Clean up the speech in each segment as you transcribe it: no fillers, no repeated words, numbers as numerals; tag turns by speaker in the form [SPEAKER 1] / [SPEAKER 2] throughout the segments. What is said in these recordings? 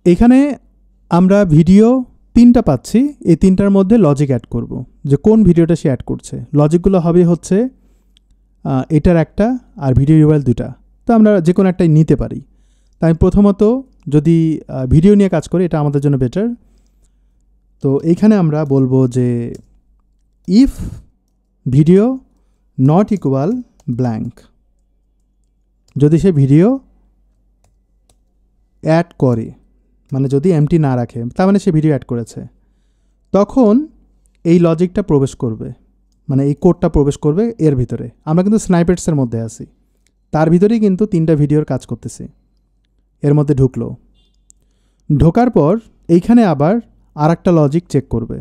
[SPEAKER 1] এখানে আমরা ভিডিও 3টা পাচ্ছি, এই 3টার মধ্যে লজিক অ্যাড করব, যে কোন ভিডিওটা সে অ্যাড করছে। লজিকগুলো হবে হচ্ছে এটার একটা আর ভিডিও ইউআরএল 2টা, তো আমরা যে কোনো একটাই নিতে পারি। তাই প্রথমত যদি ভিডিও নিয়ে কাজ করি, এটা আমাদের জন্য বেটার। তো এইখানে আমরা বলবো যে if video not equal blank, যদি সে ভিডিও অ্যাড করে, মানে যদি এমটি না রাখে, তার মানে সে ভিডিও অ্যাড করেছে, তখন এই লজিকটা প্রবেশ করবে, মানে এই কোডটা প্রবেশ করবে এর ভিতরে। আমরা কিন্তু স্নাইপেটসের মধ্যে আছি, তার ভিতরেই কিন্তু 3টা ভিডিওর কাজ করতেছি। এর মধ্যে ঢুকলো, ঢোকার পর এইখানে আবার আর একটা লজিক চেক করবে।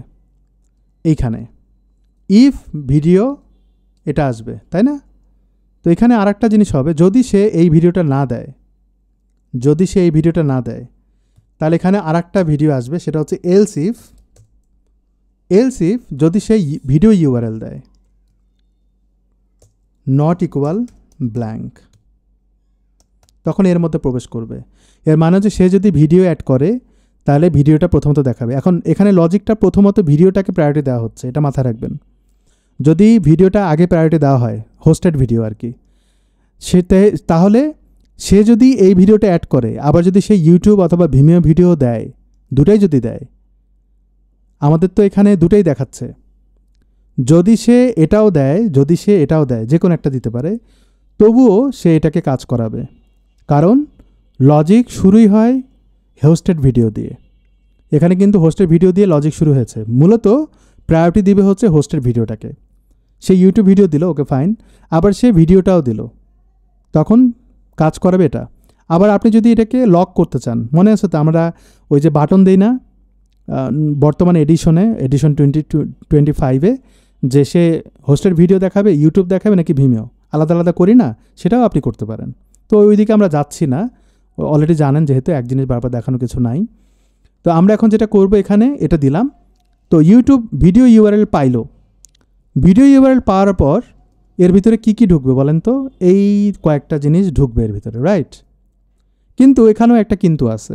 [SPEAKER 1] এইখানে ইফ ভিডিও এটা আসবে, তাই না? তো এখানে আর একটা জিনিস হবে, যদি সে এই ভিডিওটা না দেয়, যদি সে এই ভিডিওটা না দেয়, তাহলে এখানে আর একটা ভিডিও আসবে, সেটা হচ্ছে এলস ইফ যদি সে ভিডিও ইউআরএল দেয় নট ইকুয়াল ব্ল্যাঙ্ক, তখন এর মধ্যে প্রবেশ করবে। এর মানে হচ্ছে সে যদি ভিডিও অ্যাড করে, তাহলে ভিডিওটা প্রথমত দেখাবে। এখন এখানে লজিকটা প্রথমত ভিডিওটাকে প্রায়োরিটি দেওয়া হচ্ছে, এটা মাথায় রাখবেন। যদি ভিডিওটা আগে প্রায়োরিটি দেওয়া হয়, হোস্টেড ভিডিও আর কি, তাহলে সে যদি এই ভিডিওটা অ্যাড করে, আবার যদি সে ইউটিউব অথবা ভিমিও ভিডিও দেয়, দুটাই যদি দেয়, আমাদের তো এখানে দুটাই দেখাচ্ছে, যদি সে এটাও দেয়, যদি সে এটাও দেয়, যে কোনো একটা দিতে পারে, তবুও সে এটাকে কাজ করাবে, কারণ লজিক শুরুই হয় হোস্টেড ভিডিও দিয়ে। এখানে কিন্তু হোস্টেড ভিডিও দিয়ে লজিক শুরু হয়েছে, মূলত প্রায়োরিটি দিবে হচ্ছে হোস্টেড ভিডিওটাকে। সে ইউটিউব ভিডিও দিল, ওকে ফাইন, আবার সে ভিডিওটাও দিল, তখন কাজ করাবে এটা। আবার আপনি যদি এটাকে লক করতে চান, মনে আছে তো আমরা ওই যে বাটন দেই না বর্তমান এডিশন 2025-এ, যে সে হোস্টেড ভিডিও দেখাবে, ইউটিউব দেখাবে নাকি ভিমিও, আলাদা আলাদা করি না, সেটাও আপনি করতে পারেন। তো ওই দিকে আমরা যাচ্ছি না, অলরেডি জানেন যেহেতু এক জিনিস বারবার দেখানো কিছু নাই। তো আমরা এখন যেটা করব, এখানে এটা দিলাম, তো ইউটিউব ভিডিও ইউআরএল পাইলো। ভিডিও ইউআরএল পাওয়ার পর এর ভিতরে কি কি ঢুকবে বলেন তো? এই কয়েকটা জিনিস ঢুকবে এর ভিতরে, রাইট? কিন্তু এখানেও একটা কিন্তু আছে।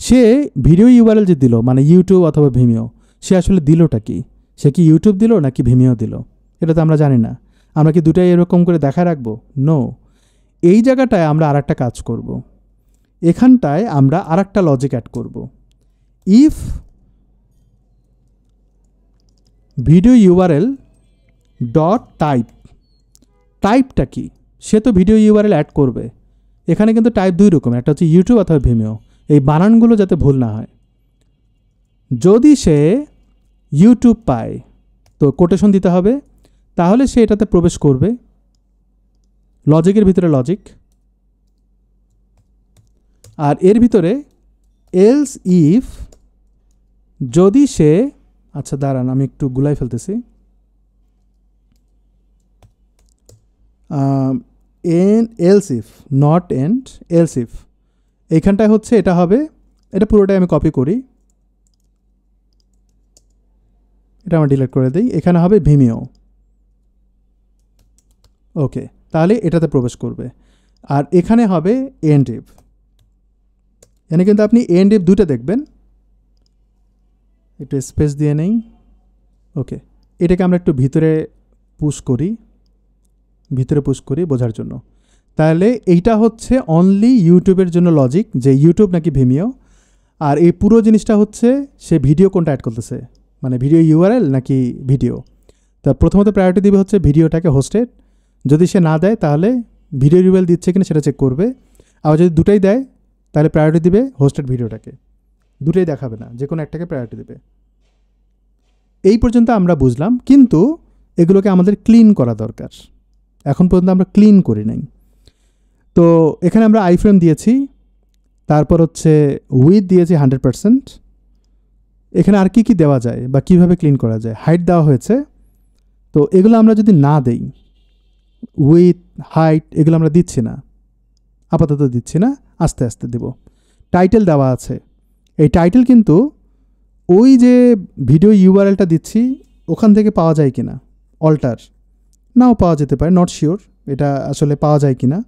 [SPEAKER 1] সে ভিডিও ইউআরএল যে দিল, মানে ইউটিউব অথবা ভিমিও, সে আসলে দিলটা কি? সে কি ইউটিউব দিল নাকি ভিমিও দিল? এটা তো আমরা জানি না। আমরা কি দুটাই এরকম করে দেখা রাখবো? নো। এই জায়গাটায় আমরা আর একটা কাজ করব, এখানটায় আমরা আর একটা লজিক অ্যাড করব। ইফ ভিডিও ইউআরএল ডট টাইপটা কি? সে তো ভিডিও ইউআরএল অ্যাড করবে, এখানে কিন্তু টাইপ দুই রকম, একটা হচ্ছে ইউটিউব অথবা ভিমিও, এই বানানগুলো যাতে ভুল না হয়। যদি সে ইউটিউব পায়, তো কোটেশন দিতে হবে, তাহলে সে এটাতে প্রবেশ করবে, লজিকের ভিতরে লজিক, আর এর ভিতরে এলস ইফ যদি সে, আচ্ছা দাঁড়ান আমি একটু গুলাই ফেলতেছি, else if not and else if, এইখানটায় হচ্ছে এটা হবে, এটা পুরোটাই আমি কপি করি, এটা আমরা ডিলিট করে দিই, এখানে হবে ভিমিও। ওকে, তাহলে এটাতে প্রবেশ করবে। আর এখানে হবে এন্ড ইফ, এখানে কিন্তু আপনি এন্ড ইফ দুটো দেখবেন, একটু স্পেস দিয়ে নেই। ওকে, এটাকে আমরা একটু ভিতরে পুশ করি বোঝার জন্য। তাহলে এইটা হচ্ছে অনলি ইউটিউবের জন্য লজিক, যে ইউটিউব নাকি ভিমিও, আর এই পুরো জিনিসটা হচ্ছে সে ভিডিও কোনটা অ্যাড করতেছে, মানে ভিডিও ইউআরএল নাকি ভিডিও। তা প্রথমত প্রায়োরিটি দিবে হচ্ছে ভিডিওটাকে হোস্টেড, যদি সে না দেয় তাহলে ভিডিও ইউআরএল দিচ্ছে কিনা সেটা চেক করবে, আবার যদি দুটাই দেয় তাহলে প্রায়োরিটি দিবে হোস্টেড ভিডিওটাকে, দুটোই দেখাবে না, যে কোনো একটাকে প্রায়োরিটি দেবে। এই পর্যন্ত আমরা বুঝলাম, কিন্তু এগুলোকে আমাদের ক্লিন করা দরকার, এখন পর্যন্ত আমরা ক্লিন করি নাই। তো এখানে আমরা আইফ্রেম দিয়েছি, তারপর হচ্ছে উইথ দিয়েছি 100%। এখানে আর কি দেওয়া যায় বা কিভাবে ক্লিন করা যায়, হাইট দেওয়া হয়েছে। তো এগুলো আমরা যদি না দেই, উইথ হাইট এগুলো আমরা দিচ্ছি না, আপাতত দিচ্ছি না, আস্তে আস্তে দেব। টাইটেল দেওয়া আছে, এই টাইটেল কিন্তু ওই যে ভিডিও ইউআরএলটা দিচ্ছি ওখান থেকে পাওয়া যায় কিনা, অল্টার নাও পাওয়া যেতে পারে, নট শিওর এটা আসলে পাওয়া যায় কিনা,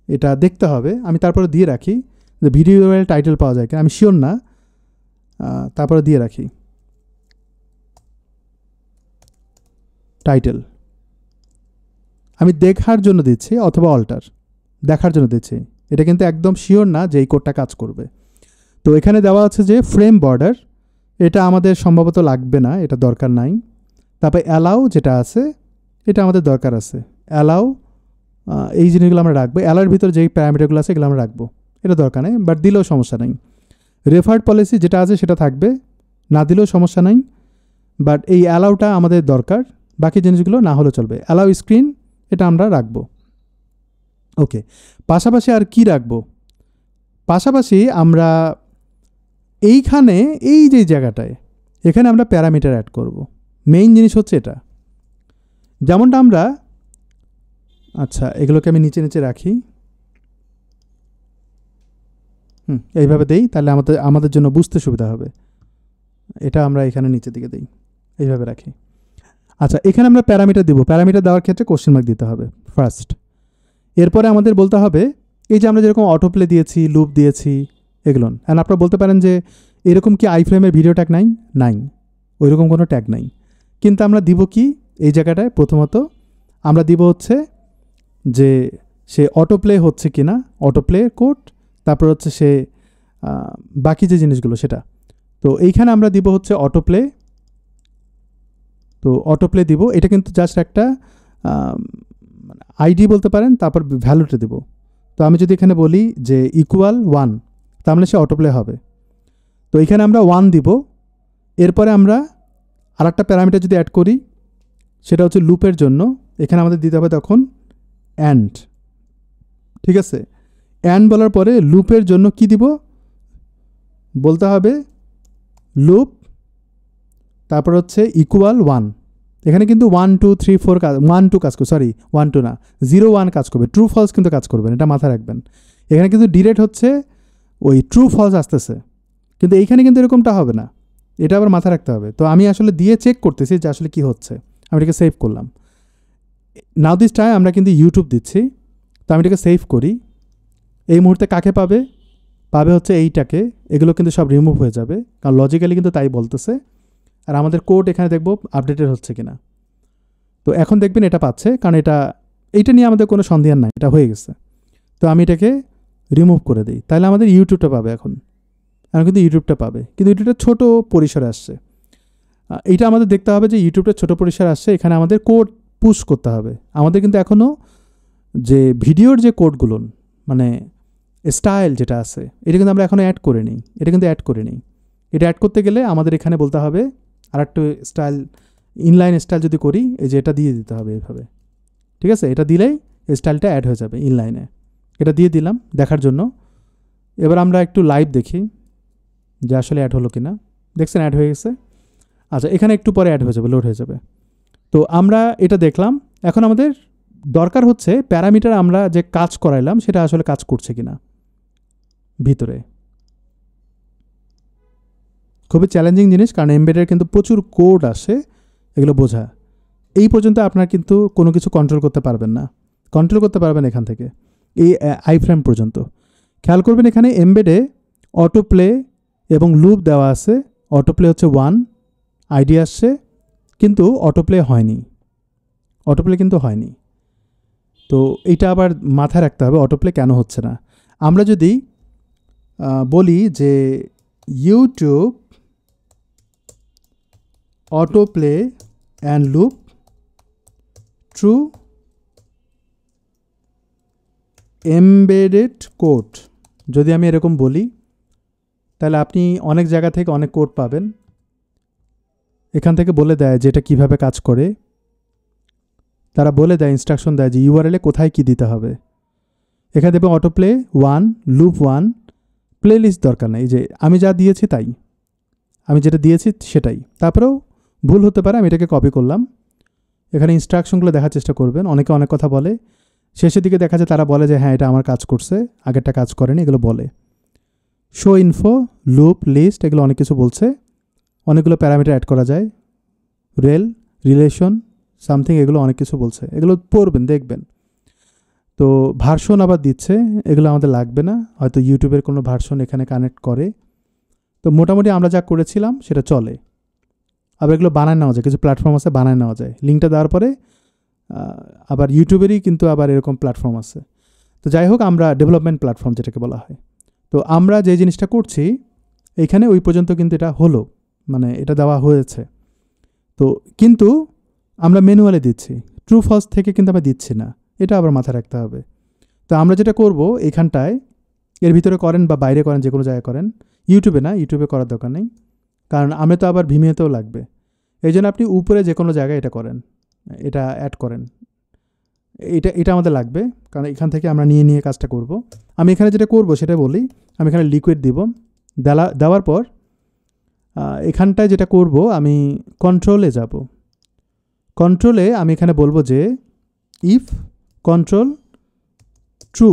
[SPEAKER 1] এটা দেখতে হবে। আমি তারপরে দিয়ে রাখি যে ভিডিও ইউআরএল টাইটেল পাওয়া যায় কিনা, আমি শিওর না, তারপরে দিয়ে রাখি টাইটেল। আমি দেখার জন্য দিচ্ছি অথবা অল্টার, দেখার জন্য দিচ্ছি, এটা কিন্তু একদম শিওর না যে এই কোডটা কাজ করবে। তো এখানে দেওয়া আছে যে ফ্রেম বর্ডার, এটা আমাদের সম্ভবত লাগবে না, এটা দরকার নাই। তারপরে অ্যালাউ যেটা আছে এটা আমাদের দরকার আছে, অ্যালাউ এই জিনিসগুলো আমরা রাখবো, অ্যালাউর ভিতরে যেই প্যারামিটারগুলো আছে এগুলো আমরা রাখবো, এটা দরকার নেই, বাট দিলেও সমস্যা নেই। রেফার্ড পলিসি যেটা আছে সেটা থাকবে, না দিলেও সমস্যা নাই, বাট এই অ্যালাউটা আমাদের দরকার, বাকি জিনিসগুলো না হলেও চলবে। অ্যালাউ স্ক্রিন এটা আমরা রাখবো। ওকে, পাশাপাশি আর কি রাখবো? পাশাপাশি আমরা এইখানে এই যে জায়গাটায় এখানে আমরা প্যারামিটার অ্যাড করব। মেইন জিনিস হচ্ছে এটা, যেমনটা আমরা, আচ্ছা এগুলোকে আমি নিচে নিচে রাখি, এইভাবে দেই, তাহলে আমাদের জন্য বুঝতে সুবিধা হবে। এটা আমরা এখানে নিচের দিকে দিই, এইভাবে রাখি। আচ্ছা, এখানে আমরা প্যারামিটার দিব, প্যারামিটার দেওয়ার ক্ষেত্রে কোশ্চেন মার্ক দিতে হবে ফার্স্ট। এরপরে আমাদের বলতে হবে এই যে আমরা যেরকম অটোপ্লে দিয়েছি, লুপ দিয়েছি, এগুলো। অ্যান্ড আপনারা বলতে পারেন যে এরকম কি আইফ্রেমের ভিডিও ট্যাগ নাই? নাই, ওই রকম কোনো ট্যাগ নাই। কিন্তু আমরা দিব কি এই জায়গাটায়? প্রথমত আমরা দিব হচ্ছে যে সে অটোপ্লে হচ্ছে কি না, অটোপ্লে কোড, তারপর হচ্ছে সে বাকি যে জিনিসগুলো সেটা। তো এইখানে আমরা দিব হচ্ছে অটোপ্লে, তো অটোপ্লে দিব, এটা কিন্তু জাস্ট একটা আইডি বলতে পারেন, তারপর ভ্যালুটা দিব। তো আমি যদি এখানে বলি যে ইকুয়াল 1, তাহলে সে অটোপ্লে হবে। তো এখানে আমরা 1 দিব। এরপরে আমরা আর একটা প্যারামিটার যদি অ্যাড করি, সেটা হচ্ছে লুপের জন্য, এখানে আমাদের দিতে হবে তখন অ্যান্ড, ঠিক আছে? অ্যান্ড বলার পরে লুপের জন্য কি দিব বলতে হবে লুপ, তারপর হচ্ছে ইকুয়াল 1। এখানে কিন্তু 1 2 3 4 1 2 কাজ করবে, সরি 1 2 না, 0 1 কাজ করবে, ট্রু ফলস কিন্তু কাজ করবেন, এটা মাথায় রাখবেন। এখানে কিন্তু ডিরেক্ট হচ্ছে ওই ট্রু ফলস আসতেছে, কিন্তু এইখানে কিন্তু এরকমটা হবে না, এটা আবার মাথায় রাখতে হবে। তো আমি আসলে দিয়ে চেক করতেছি যে আসলে কি হচ্ছে, আমি এটাকে সেভ করলাম। নাও দিস টাইম আমরা কিন্তু ইউটিউব দিচ্ছি, তো আমি এটাকে সেভ করি। এই মুহূর্তে কাকে পাবে? পাবে হচ্ছে এইটাকে, এগুলো কিন্তু সব রিমুভ হয়ে যাবে, কারণ লজিক্যালি কিন্তু তাই বলতেছে। আর আমাদের কোড এখানে দেখব আপডেটেড হচ্ছে কিনা। তো এখন দেখবেন এটা পাচ্ছে, কারণ এইটা নিয়ে আমাদের কোনো সন্দেহ নাই, এটা হয়ে গেছে। তো আমি এটাকে রিমুভ করে দিই, তাহলে আমাদের ইউটিউবটা পাবে। এখন কিন্তু ইউটিউবটা পাবে, কিন্তু ইউটিউবটা ছোট পরিসরে আসছে। এইটা আমাদের দেখতে হবে যে ইউটিউবটা ছোট পরিসরে আসছে, এখানে আমাদের কোড পুশ করতে হবে। আমাদের কিন্তু এখনও যে ভিডিওর যে কোডগুলো, মানে স্টাইল যেটা আছে, এটা কিন্তু আমরা এখনও অ্যাড করে নিই, এটা কিন্তু অ্যাড করে নিই। এটা অ্যাড করতে গেলে আমাদের এখানে বলতে হবে আর একটু স্টাইল, ইনলাইন স্টাইল যদি করি, এই যে এটা দিয়ে দিতে হবে এইভাবে, ঠিক আছে? এটা দিলেই স্টাইলটা অ্যাড হয়ে যাবে ইনলাইনে। এটা দিয়ে দিলাম দেখার জন্য। এবার আমরা একটু লাইভ দেখি যে আসলে অ্যাড হলো কি না। দেখছেন অ্যাড হয়ে গেছে। আচ্ছা, এখানে একটু পরে অ্যাড হয়ে যাবে, লোড হয়ে যাবে। তো আমরা এটা দেখলাম। এখন আমাদের দরকার হচ্ছে প্যারামিটার আমরা যে কাজ করাইলাম সেটা আসলে কাজ করছে কিনা ভিতরে। খুবই চ্যালেঞ্জিং জিনিস, কারণ এমবেডের কিন্তু প্রচুর কোড আসে, এগুলো বোঝা। এই পর্যন্ত আপনার কিন্তু কোনো কিছু কন্ট্রোল করতে পারবেন না, কন্ট্রোল করতে পারবেন এখান থেকে এই আইফ্রেম পর্যন্ত। খেয়াল করবেন এখানে এমবেডে অটোপ্লে এবং লুপ দেওয়া আছে। অটোপ্লে হচ্ছে 1, আইডি আসছে, কিন্তু অটোপ্লে হয়নি, অটোপ্লে কিন্তু হয়নি। তো এইটা আবার মাথায় রাখতে হবে অটোপ্লে কেন হচ্ছে না। আমরা যদি বলি যে YouTube autoplay and loop true embedded code, যদি আমি এরকম বলি, তাহলে আপনি অনেক জায়গা থেকে অনেক কোড পাবেন। এখান থেকে বলে দেয় যে এটা কীভাবে কাজ করে, তারা বলে দেয়, ইনস্ট্রাকশন দেয় যে ইউআরএলে কোথায় কী দিতে হবে। এখানে দেবে অটোপ্লে 1, লুপ 1, প্লে লিস্ট দরকার নেই, যে আমি যা দিয়েছি তাই, আমি যেটা দিয়েছি সেটাই। তারপরেও ভুল হতে পারে, আমি এটাকে কপি করলাম। এখানে ইনস্ট্রাকশনগুলো দেখার চেষ্টা করবেন। অনেকে অনেক কথা বলে, শেষের দিকে দেখা যায় তারা বলে যে হ্যাঁ এটা আমার কাজ করছে, আগেরটা কাজ করেনি, এগুলো বলে। শো ইনফো, লুপ, লিস্ট, এগুলো অনেক কিছু বলছে। অনেকগুলো প্যারামিটার অ্যাড করা যায়, রিলেশন সামথিং, এগুলো অনেক কিছু বলছে, এগুলো পড়বেন দেখবেন। তো তো ভার্সন আবার দিচ্ছে, এগুলো আমাদের লাগবে না, হয়তো ইউটিউবের কোনো ভার্সন এখানে কানেক্ট করে। তো মোটামুটি আমরা যা করেছিলাম সেটা চলে। আবার এগুলো বানায় নেওয়া যায়, কিছু প্ল্যাটফর্ম আছে বানায় নেওয়া যায়, লিঙ্কটা দেওয়ার পরে আবার ইউটিউবেরই কিন্তু আবার এরকম প্ল্যাটফর্ম আছে। তো যাই হোক, আমরা ডেভেলপমেন্ট প্ল্যাটফর্ম যেটাকে বলা হয়। তো আমরা যে জিনিসটা করছি এইখানে ওই পর্যন্ত কিন্তু এটা হলো, মানে এটা দেওয়া হয়েছে। তো কিন্তু আমরা ম্যানুয়ালি দিচ্ছি, ট্রু ফলস থেকে কিন্তু আমরা দিচ্ছি না, এটা আবার মাথায় রাখতে হবে। তো আমরা যেটা করব এখানটায়, এর ভিতরে করেন বা বাইরে করেন, যে কোনো জায়গায় করেন, ইউটিউবে না, ইউটিউবে করার দরকার নেই, কারণ আমি তো আবার ভিমিওতেও লাগবে। এই জন্য আপনি উপরে যে কোনো জায়গায় এটা করেন, এটা অ্যাড করেন, এটা আমাদের লাগবে, কারণ এখান থেকে আমরা নিয়ে নিয়ে কাজটা করব। আমি এখানে যেটা করব সেটা বলি, আমি এখানে লিকুইড দিব, দেওয়ার পর এখানটায় যেটা করব, আমি কন্ট্রোলে যাব, কন্ট্রোলে আমি এখানে বলবো যে ইফ কন্ট্রোল ট্রু,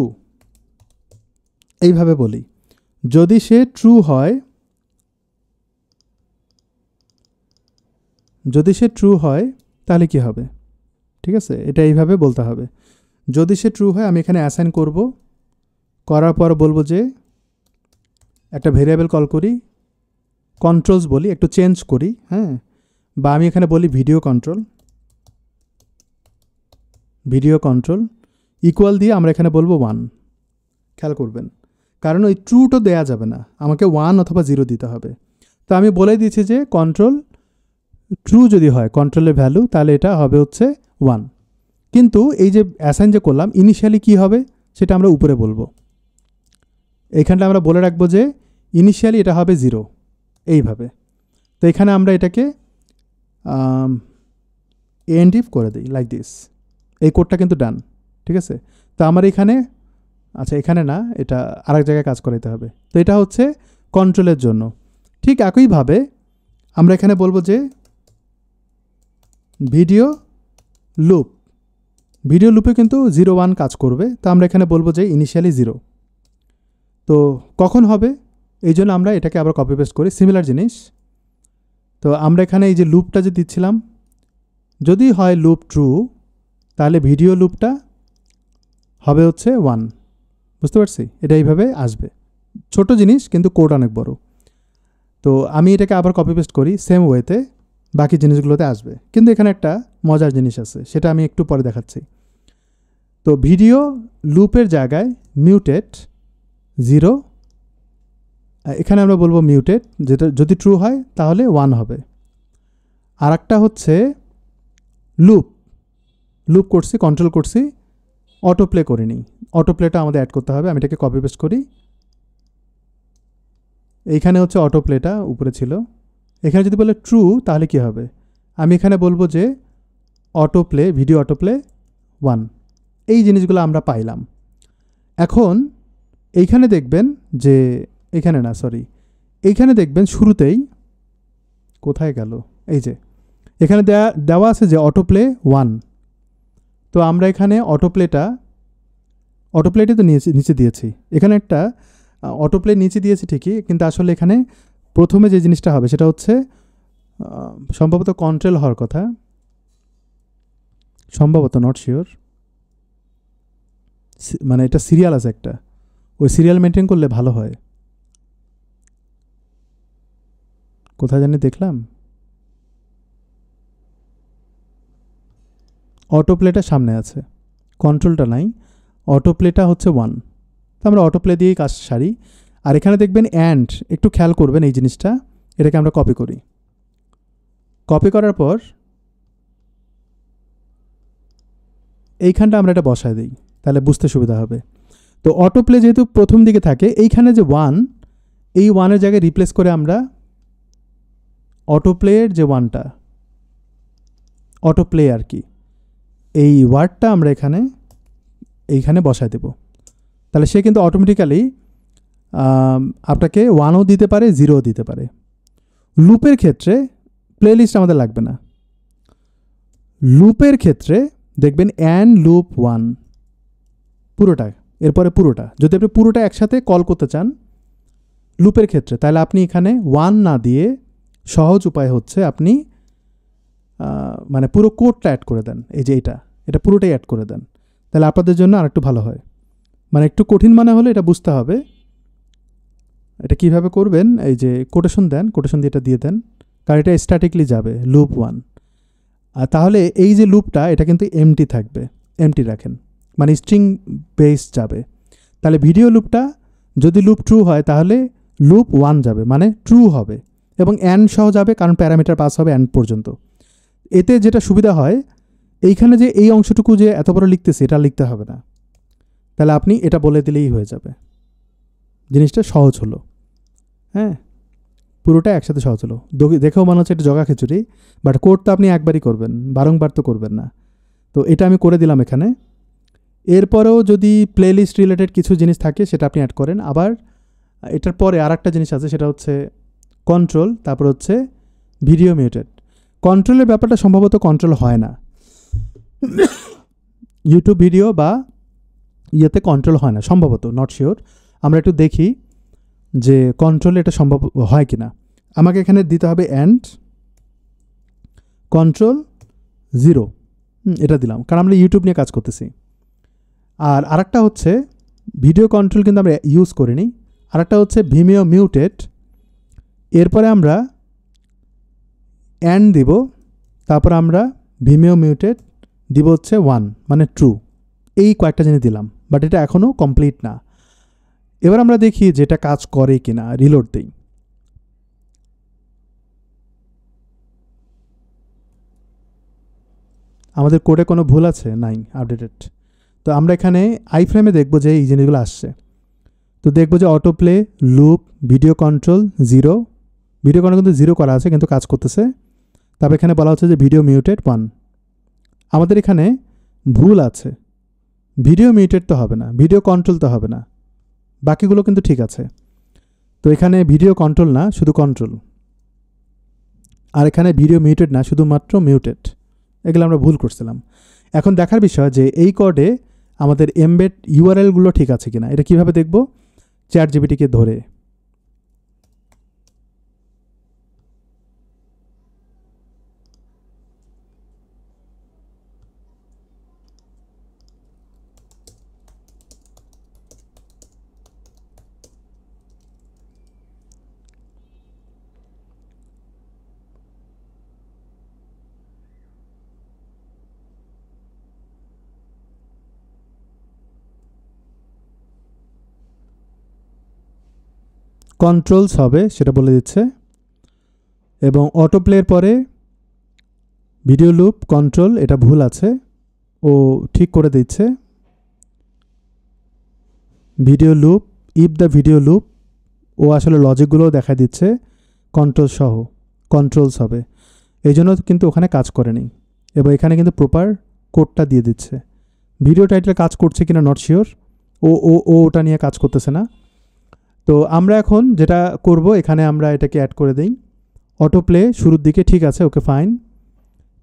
[SPEAKER 1] এইভাবে বলি। যদি সে ট্রু হয়, যদি সে ট্রু হয় তাহলে কি হবে, ঠিক আছে, এটা এইভাবে বলতে হবে। যদি সে ট্রু হয় আমি এখানে অ্যাসাইন করব, করার পর বলবো যে একটা ভেরিয়েবল কল করি, কন্ট্রোলস বলি, একটু চেঞ্জ করি, হ্যাঁ, বা আমি এখানে বলি video control, video control equal দিয়ে আমরা এখানে বলবো 1। খেয়াল করবেন, কারণ ওই ট্রুটা দেয়া যাবে না, আমাকে 1 অথবা 0 দিতে হবে। তো আমি বলে দিচ্ছি যে কন্ট্রোল ট্রু যদি হয় কন্ট্রোলের ভ্যালু, তাহলে এটা হবে হচ্ছে 1। কিন্তু এই যে অ্যাসাইন যে করলাম, ইনিশিয়ালি কি হবে সেটা আমরা উপরে বলবো। এইখানটা আমরা বলে রাখবো যে ইনিশিয়ালি এটা হবে 0, এইভাবে। তো এখানে আমরা এটাকে এন্ড করে দিই লাইক দিস, এই কোডটা কিন্তু ডান, ঠিক আছে। তো আমার এখানে, আচ্ছা এখানে না, এটা আরেক জায়গায় কাজ করাইতে হবে। তো এটা হচ্ছে কন্ট্রোলের জন্য। ঠিক একইভাবে আমরা এখানে বলবো যে ভিডিও লুপ, ভিডিও লুপে কিন্তু 0-1 কাজ করবে। তো আমরা এখানে বলবো যে ইনিশিয়ালি 0। তো কখন হবে, এই জন্য আমরা এটাকে আবার কপি পেস্ট করি, সিমিলার জিনিস। তো আমরা এখানে এই যে লুপটা যে দিচ্ছিলাম, যদি হয় লুপ ট্রু, তাহলে ভিডিও লুপটা হবে হচ্ছে 1, বুঝতে পারছি, এটা এইভাবে আসবে। ছোট জিনিস কিন্তু কোড অনেক বড়। তো আমি এটাকে আবার কপি পেস্ট করি সেম ওয়েতে, বাকি জিনিসগুলোতে আসবে। কিন্তু এখানে একটা মজার জিনিস আছে, সেটা আমি একটু পরে দেখাচ্ছি। তো ভিডিও লুপের জায়গায় মিউটেড 0, এখানে আমরা বলবো মিউটেড, যেটা যদি ট্রু হয় তাহলে 1 হবে। আর একটা হচ্ছে লুপ, লুপ করছি, কন্ট্রোল করছি, অটো প্লে করিনি, অটো প্লেটা আমাদের অ্যাড করতে হবে। আমি এটাকে কপি পেস্ট করি, এইখানে হচ্ছে অটো প্লেটা উপরে ছিল। এখানে যদি বলে ট্রু তাহলে কি হবে, আমি এখানে বলবো যে auto play, video auto play 1। এই জিনিসগুলো আমরা পাইলাম। এখন এইখানে দেখবেন যে, এইখানে না সরি, এইখানে দেখবেন শুরুতেই, কোথায় গেল, এই যে এখানে দেওয়া আছে যে অটো প্লে 1। তো আমরা এখানে অটো প্লেটা তো নিচে দিয়েছি, এখানে একটা অটো প্লে নিচে দিয়েছি ঠিকই, কিন্তু আসলে এখানে প্রথমে যে জিনিসটা হবে সেটা হচ্ছে সম্ভবত কন্ট্রোল হওয়ার কথা, সম্ভবত, নট শিওর, মানে এটা সিরিয়াল আছে একটা, ওই সিরিয়াল মেনটেন করলে ভালো হয়। কোথায় জানি দেখলাম, অটো প্লেটা সামনে আছে, কন্ট্রোলটা নাই, অটো প্লেটা হচ্ছে 1। তো আমরা অটো প্লে দিয়েই কাজ সারি। আর এখানে দেখবেন অ্যান্ড, একটু খেয়াল করবেন এই জিনিসটা, এটাকে আমরা কপি করি, কপি করার পর এইখানটা আমরা এটা বসায় দিই, তাহলে বুঝতে সুবিধা হবে। তো অটো প্লে যেহেতু প্রথম দিকে থাকে, এইখানে যে 1, এই 1-এর জায়গায় রিপ্লেস করে আমরা অটো প্লেয়ের যে 1টা, অটো প্লে আর কি, এই ওয়ার্ডটা আমরা এইখানে বসায় দেব। তাহলে সে কিন্তু অটোমেটিক্যালি আপনাকে 1ও দিতে পারে, 0ও দিতে পারে। লুপের ক্ষেত্রে প্লেলিস্ট আমাদের লাগবে না, লুপের ক্ষেত্রে দেখবেন অ্যান্ড লুপ 1 পুরোটা, এরপরে পুরোটা, যদি আপনি পুরোটা একসাথে কল করতে চান লুপের ক্ষেত্রে, তাহলে আপনি এখানে 1 না দিয়ে সহজ উপায় হচ্ছে আপনি মানে পুরো কোডটা অ্যাড করে দেন, এই যে এটা পুরোটাই অ্যাড করে দেন। তাহলে আপনাদের জন্য আরেকটু ভালো হয়। মানে একটু কঠিন মনে হলে এটা বুঝতে হবে এটা কিভাবে করবেন। এই যে কোটেশন দেন, কোটেশন দিয়ে এটা দিয়ে দেন, কারণ এটা স্ট্যাটিকলি যাবে লুপ 1। আর তাহলে এই যে লুপটা এটা কিন্তু এমটি থাকবে, এমটি রাখেন, মানে স্ট্রিং বেস যাবে। তাহলে ভিডিও লুপটা যদি লুপ ট্রু হয় তাহলে লুপ 1 যাবে, মানে ট্রু হবে, এবং অ্যান্ড সহ যাবে কারণ প্যারামিটার পাস হবে অ্যান্ড পর্যন্ত। এতে যেটা সুবিধা হয়, এইখানে যে এই অংশটুকু যে এত বড় লিখতেছে এটা লিখতে হবে না, তাহলে আপনি এটা বলে দিলেই হয়ে যাবে, জিনিসটা সহজ হলো। হ্যাঁ, পুরোটা একসাথে সহজ হলো। দেখেও মনে হচ্ছে এটা জগা খিচুড়ি, বাট কোড তো আপনি একবারই করবেন, বারংবার তো করবেন না। তো এটা আমি করে দিলাম এখানে। এরপরেও যদি প্লেলিস্ট রিলেটেড কিছু জিনিস থাকে সেটা আপনি অ্যাড করেন। আবার এটার পরে আর একটা জিনিস আছে, সেটা হচ্ছে কন্ট্রোল, তারপর হচ্ছে ভিডিও মিউটেড। কন্ট্রোলের ব্যাপারটা সম্ভবত কন্ট্রোল হয় না, ইউটিউব ভিডিও বা ইয়েতে কন্ট্রোল হয় না সম্ভবত, নট শিওর। আমরা একটু দেখি যে কন্ট্রোল এটা সম্ভব হয় কি না। আমাকে এখানে দিতে হবে অ্যান্ড কন্ট্রোল 0, এটা দিলাম কারণ আমরা ইউটিউব নিয়ে কাজ করতেছি। আর আরেকটা হচ্ছে ভিডিও কন্ট্রোল কিন্তু আমরা ইউজ করিনি, আরেকটা হচ্ছে ভিমিও মিউটেড। এরপরে আমরা অ্যান্ড দিব, তারপর আমরা ভিমিও মিউটেড দিব হচ্ছে 1, মানে ট্রু। এই কয়েকটা জিনিস দিলাম, বাট এটা এখনও কমপ্লিট না। এবার আমরা দেখি যে এটা কাজ করে কিনা, রিলোড দিই। আমাদের কোডে কোনো ভুল আছে? নাই, আপডেটেড। তো আমরা এখানে আই ফ্রেমে দেখব যে এই জিনিসগুলো আসছে। তো দেখব যে auto play, loop, video control 0, video control কিন্তু 0 করা আছে কিন্তু কাজ করতেছে। তারপর এখানে বলা হচ্ছে যে ভিডিও মিউটেড 1। আমাদের এখানে ভুল আছে, ভিডিও মিউটেড তো হবে না, ভিডিও কন্ট্রোল তো হবে না, বাকিগুলো কিন্তু ঠিক আছে। তো এখানে ভিডিও কন্ট্রোল না, শুধু কন্ট্রোল। আর এখানে ভিডিও মিউটেড না, শুধুমাত্র মিউটেড। এগুলো আমরা ভুল করছিলাম। এখন দেখার বিষয় যে এই কোডে আমাদের এমবেড ইউআরএলগুলো ঠিক আছে কিনা। এটা কিভাবে দেখব? চ্যাটজিপিটিকে ধরে কন্ট্রোলস হবে সেটা বলে দিচ্ছে, এবং অটো প্লের পরে ভিডিও লুপ কন্ট্রোল এটা ভুল আছে, ও ঠিক করে দিচ্ছে। Video loop, if the video loop, ও আসলে লজিকগুলো দেখা দিচ্ছে কন্ট্রোল সহ, কন্ট্রোলস হবে, এই জন্য কিন্তু ওখানে কাজ করেনি। এবং এখানে কিন্তু প্রপার কোডটা দিয়ে দিচ্ছে। ভিডিও টাইটেল কাজ করছে কিনা নট শিওর, ওটা নিয়ে কাজ করতেছে না। তো আমরা এখন যেটা করব, এখানে আমরা এটাকে অ্যাড করে দিই। অটো প্লে শুরুর দিকে ঠিক আছে, ওকে ফাইন।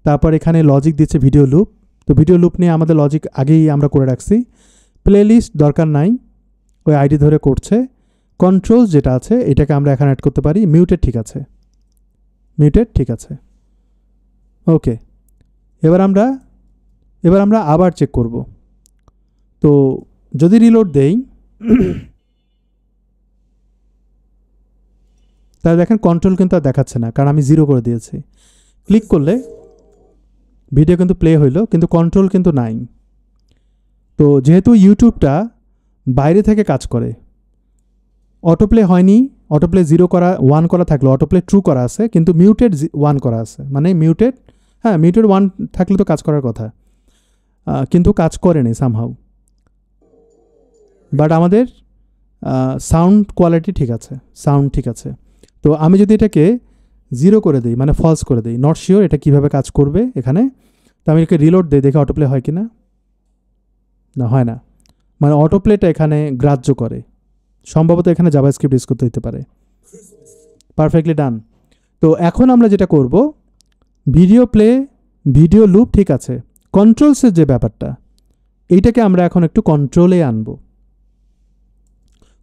[SPEAKER 1] তারপর এখানে লজিক দিচ্ছে ভিডিও লুপ। তো ভিডিও লুপ নিয়ে আমাদের লজিক আগেই আমরা করে রাখছি। প্লেলিস্ট দরকার নাই, ওই আইডি ধরে করছে। কন্ট্রোলস যেটা আছে এটাকে আমরা এখানে অ্যাড করতে পারি। মিউটেড ঠিক আছে, মিউটেড ঠিক আছে, ওকে। এবার আমরা আবার চেক করব। তো যদি রিলোড দেই তাহলে দেখেন কন্ট্রোল কিন্তু আর দেখাচ্ছে না, কারণ আমি 0 করে দিয়েছি। ক্লিক করলে ভিডিও কিন্তু প্লে হইলো, কিন্তু কন্ট্রোল কিন্তু নাই। তো যেহেতু ইউটিউবটা বাইরে থেকে কাজ করে, অটো প্লে হয়নি, অটো প্লে 0 করা 1 করা থাকলে অটো প্লে ট্রু করা আছে, কিন্তু মিউটেড 1 করা আছে, মানে মিউটেড, হ্যাঁ মিউটেড 1 থাকলে তো কাজ করার কথা, কিন্তু কাজ করেনি সামহাউ। বাট আমাদের সাউন্ড কোয়ালিটি ঠিক আছে, সাউন্ড ঠিক আছে। তো আমি যদি এটাকে 0 করে দিই, মানে ফলস করে দিই, নট শিওর এটা কিভাবে কাজ করবে এখানে। তো আমি এটাকে রিলোড দিই, দেখে অটোপ্লে হয় কি না, না হয় না, মানে অটোপ্লেটা এখানে গ্রাহ্য করে। সম্ভবত এখানে জাভাস্ক্রিপ্ট ইউজ করতে হতে পারে। পারফেক্টলি ডান। তো এখন আমরা যেটা করব, ভিডিও প্লে, ভিডিও লুপ ঠিক আছে, কন্ট্রোলসের যে ব্যাপারটা এইটাকে আমরা এখন একটু কন্ট্রোলে আনবো।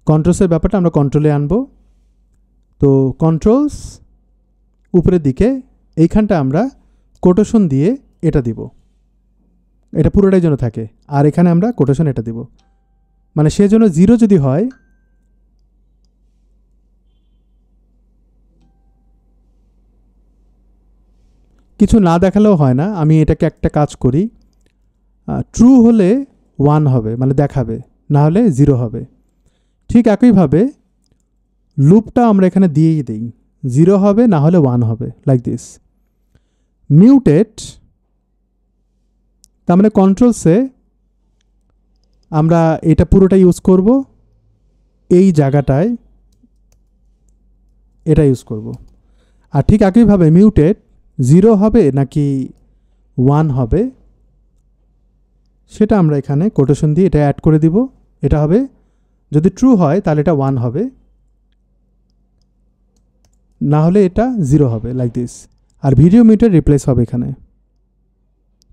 [SPEAKER 1] কন্ট্রোলসের ব্যাপারটা আমরা কন্ট্রোলে আনবো। তো কন্ট্রোলস উপরের দিকে এইখানটা আমরা কোটেশন দিয়ে এটা দিব, এটা পুরোটাই যেন থাকে। আর এখানে আমরা কোটেশন এটা দিব, মানে সে জন্য 0 যদি হয়, কিছু না দেখালেও হয় না, আমি এটাকে একটা কাজ করি, ট্রু হলে 1 হবে মানে দেখাবে, না হলে 0 হবে। ঠিক একইভাবে লুপটা আমরা এখানে দিয়েই দিই, 0 হবে না হলে 1 হবে, লাইক দিস। মিউটেড, তার মানে কন্ট্রোলসে আমরা এটা পুরোটা ইউজ করব, এই জায়গাটায় এটা ইউজ করব। আর ঠিক একইভাবে মিউটেড 0 হবে নাকি 1 হবে সেটা আমরা এখানে কোটেশন দিয়ে এটা অ্যাড করে দিব। এটা হবে, যদি ট্রু হয় তাহলে এটা 1 হবে, না হলে এটা 0 হবে, লাইক দিস। আর ভিডিও মিউটেড রিপ্লেস হবে এখানে।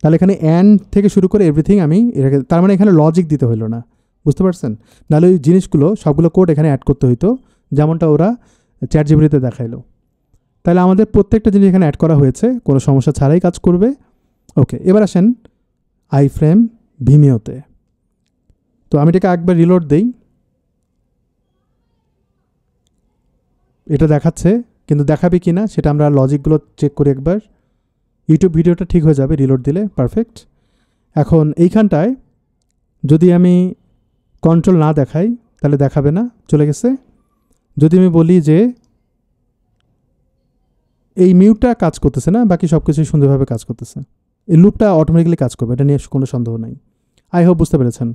[SPEAKER 1] তাহলে এখানে অ্যান্ড থেকে শুরু করে এভরিথিং আমি এটাকে, তার মানে এখানে লজিক দিতে হলো না, বুঝতে পারছেন? নাহলে ওই জিনিসগুলো সবগুলো কোড এখানে অ্যাড করতে হইতো, যেমনটা ওরা চ্যাট জিপিটিতে দেখাইলো। তাহলে আমাদের প্রত্যেকটা জিনিস এখানে অ্যাড করা হয়েছে, কোনো সমস্যা ছাড়াই কাজ করবে। ওকে, এবার আসেন আই ফ্রেম ভিমিওতে। তো আমি এটাকে একবার রিলোড দেই, এটা দেখাচ্ছে, কিন্তু দেখাবে কি না সেটা আমরা লজিকগুলো চেক করি একবার। ইউটিউব ভিডিওটা ঠিক হয়ে যাবে রিলোড দিলে, পারফেক্ট। এখন এইখানটায় যদি আমি কন্ট্রোল না দেখাই তাহলে দেখাবে না, চলে গেছে। যদি আমি বলি যে এই মিউটটা কাজ করতেছে না, বাকি সব কিছুই সুন্দরভাবে কাজ করতেছে, এই লুপটা অটোমেটিক্যালি কাজ করবে, এটা নিয়ে কোনো সন্দেহ নাই। আই হোপ বুঝতে পেরেছেন।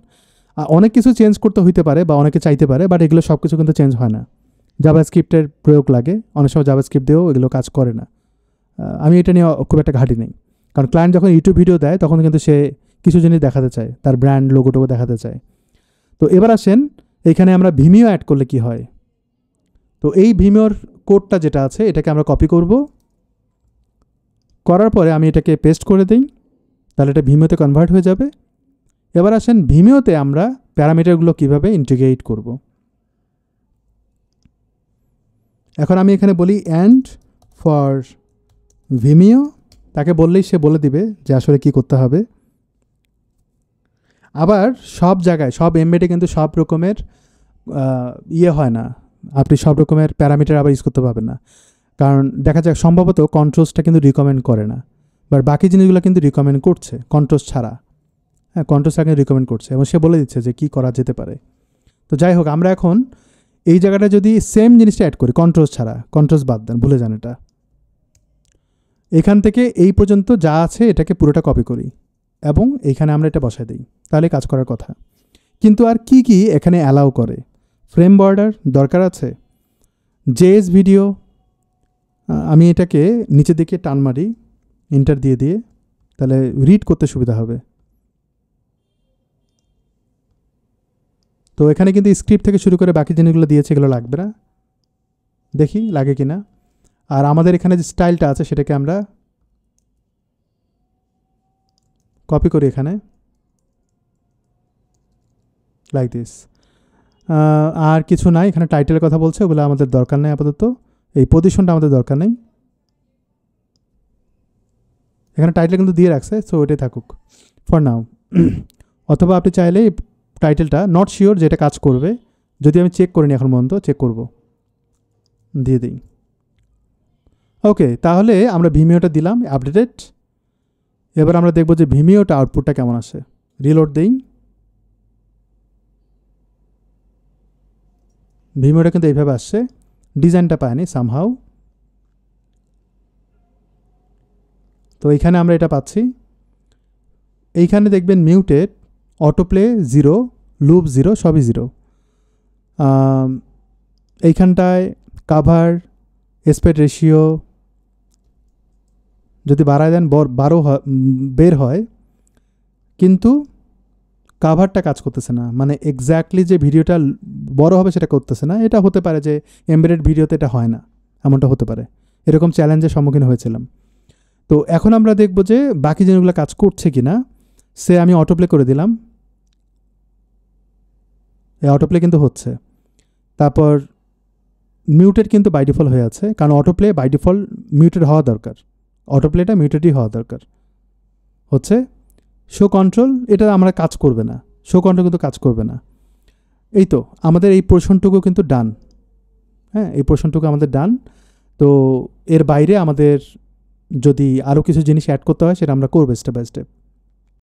[SPEAKER 1] অনেক কিছু চেঞ্জ করতে হইতে পারে বা অনেকে চাইতে পারে, বাট এগুলো সব কিছু কিন্তু চেঞ্জ হয় না। জাভাস্ক্রিপ্টের প্রয়োগ লাগে, অনেক সময় জাভাস্ক্রিপ্ট দিয়েও এগুলো কাজ করে না। আমি এটা নিয়ে খুব একটা ঘাঁটি নেই, কারণ ক্লায়েন্ট যখন ইউটিউব ভিডিও দেয় তখন কিন্তু সে কিছু জিনিস দেখাতে চায়, তার ব্র্যান্ড লোগোটোগো দেখাতে চায়। তো এবার আসেন এখানে আমরা ভিমিও অ্যাড করলে কি হয়। তো এই ভিমিওর কোডটা যেটা আছে এটাকে আমরা কপি করব, করার পরে আমি এটাকে পেস্ট করে দিই, তাহলে এটা ভিমিওতে কনভার্ট হয়ে যাবে। এবার আসেন ভিমিওতে আমরা প্যারামিটারগুলো কিভাবে ইন্টিগ্রেট করব। এখন আমি এখানে বলি অ্যান্ড ফর ভিমিও, তাকে বললেই সে বলে দিবে যে আসলে কি করতে হবে। আবার সব জায়গায় সব এমবেডে কিন্তু সব রকমের ইয়ে হয় না, আপনি সব রকমের প্যারামিটার আবার ইউজ করতে পারবেন না, কারণ দেখা যাক সম্ভবত কন্ট্রোলসটা কিন্তু রিকমেন্ড করে না, বাট বাকি জিনিসগুলো কিন্তু রিকমেন্ড করছে কন্ট্রোলস ছাড়া। হ্যাঁ, কন্ট্রোলসটা কিন্তু রিকমেন্ড করছে এবং সে বলে দিচ্ছে যে কী করা যেতে পারে। তো যাই হোক, আমরা এখন এই জায়গাটা যদি সেম জিনিসটা অ্যাড করি কন্ট্রোলস ছাড়া, কন্ট্রোলস বাদ দেন, ভুলে যান এটা, এখান থেকে এই পর্যন্ত যা আছে এটাকে পুরোটা কপি করি এবং এইখানে আমরা এটা বসাই দিই, তাহলে কাজ করার কথা। কিন্তু আর কি কি এখানে অ্যালাউ করে, ফ্রেম বর্ডার দরকার আছে, জেএস ভিডিও, আমি এটাকে নিচের দিকে টান মারি এন্টার দিয়ে দিয়ে, তাহলে রিড করতে সুবিধা হবে। তো এখানে কিন্তু স্ক্রিপ্ট থেকে শুরু করে বাকি জিনিসগুলো দিয়েছে, এগুলো লাগবে না, দেখি লাগে কি না। আর আমাদের এখানে যে স্টাইলটা আছে সেটাকে আমরা কপি করি এখানে, লাইক দিস। আর কিছু নাই, এখানে টাইটেলের কথা বলছে, ওগুলো আমাদের দরকার নেই আপাতত, এই পজিশনটা আমাদের দরকার নেই, এখানে টাইটেল কিন্তু দিয়ে রাখছে, সো ওইটাই থাকুক ফর নাও। অথবা আপনি চাইলে টাইটেলটা নট শিওর যেটা কাজ করবে, যদি আমি চেক করিনি এখন পর্যন্ত, চেক করব, দিয়ে দিই। ওকে, তাহলে আমরা ভিমিওটা দিলাম আপডেটেড। এবার আমরা দেখব যে ভিমিওটা আউটপুটটা কেমন আসে। রিলোড দিই, ভিমিওটা কিন্তু এইভাবে আসছে, ডিজাইনটা পায়নি সামহাউ। তো এইখানে আমরা এটা পাচ্ছি, এইখানে দেখবেন মিউটেড, অটোপ্লে 0, লুপ 0, সবই 0। এইখানটায় কাভার, এসপেক্ট রেশিও যদি বাড়ায় দেন 12 বের হয়, কিন্তু কাভারটা কাজ করতেছে না, মানে এক্স্যাক্টলি যে ভিডিওটা বড় হবে সেটা করতেছে না। এটা হতে পারে যে এমবেডেড ভিডিওতে এটা হয় না, এমনটা হতে পারে, এরকম চ্যালেঞ্জের সম্মুখীন হয়েছিলাম। তো এখন আমরা দেখব যে বাকি জিনিসগুলো কাজ করছে কি না। সে আমি অটোপ্লে করে দিলাম, এই অটোপ্লে কিন্তু হচ্ছে। তারপর মিউটেড কিন্তু বাই ডিফল্ট হয়ে আছে, কারণ অটোপ্লে বাই ডিফল্ট মিউটেড হওয়া দরকার, অটোপ্লেটা মিউটেডই হওয়া দরকার, হচ্ছে। শো কন্ট্রোল, এটা আমরা কাজ করবে না, শো কন্ট্রোল কিন্তু কাজ করবে না। এই তো আমাদের এই পোর্শনটুকু কিন্তু ডান। হ্যাঁ, এই পোর্শনটুকু আমাদের ডান। তো এর বাইরে আমাদের যদি আরও কিছু জিনিস অ্যাড করতে হয় সেটা আমরা করবো স্টেপ বাই স্টেপ।